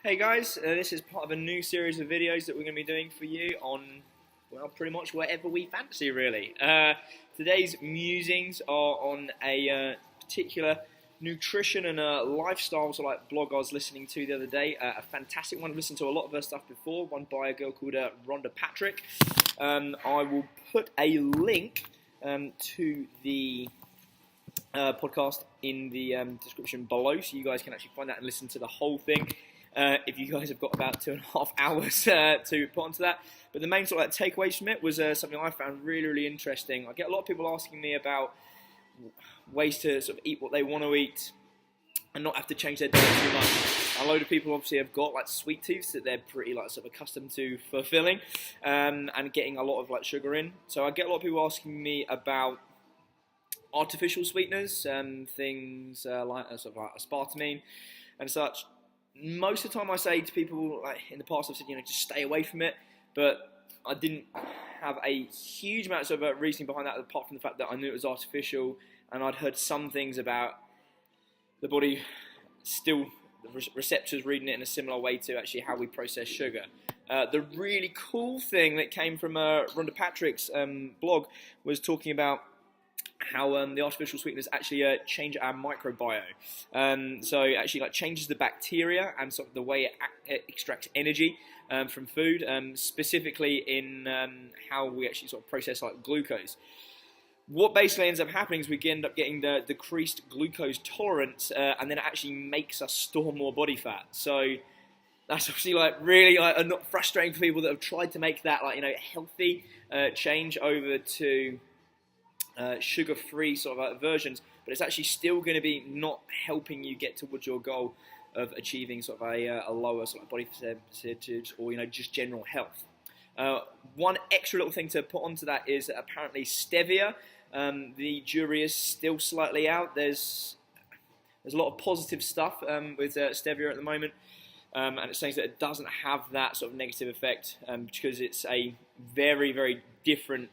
Hey guys, this is part of a new series of videos that we're going to be doing for you on, well, pretty much whatever we fancy really. Today's musings are on a particular nutrition and lifestyle blog I was listening to the other day. A fantastic one. I've listened to a lot of her stuff before, one by a girl called Rhonda Patrick. I will put a link to the podcast in the description below, so you guys can actually find that and listen to the whole thing. If you guys have got about 2.5 hours to put onto that. But the main sort of takeaways from it was something I found really, really interesting. I get a lot of people asking me about ways to sort of eat what they want to eat and not have to change their diet too much. A load of people obviously have got like sweet tooths that they're pretty sort of accustomed to fulfilling and getting a lot of sugar in. So I get a lot of people asking me about artificial sweeteners, things like aspartame and such. Most of the time I say to people, in the past I've said, just stay away from it, but I didn't have a huge amount of reasoning behind that, apart from the fact that I knew it was artificial, and I'd heard some things about the body still, the receptors reading it in a similar way to actually how we process sugar. The really cool thing that came from Rhonda Patrick's blog was talking about how the artificial sweeteners actually change our microbiome. So it actually changes the bacteria and sort of the way it extracts energy from food, specifically in how we actually sort of process glucose. What basically ends up happening is we end up getting the decreased glucose tolerance, and then it actually makes us store more body fat. So that's obviously really not frustrating for people that have tried to make that healthy change over to sugar-free sort of versions, but it's actually still going to be not helping you get towards your goal of achieving sort of a lower sort of body percentage or just general health. One extra little thing to put onto that is that apparently stevia, the jury is still slightly out. There's a lot of positive stuff with stevia at the moment, and it says that it doesn't have that sort of negative effect because it's a very, very different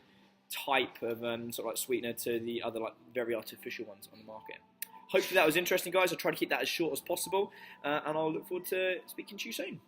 type of sort of sweetener to the other very artificial ones on the market. Hopefully that was interesting, guys. I'll try to keep that as short as possible, and I'll look forward to speaking to you soon.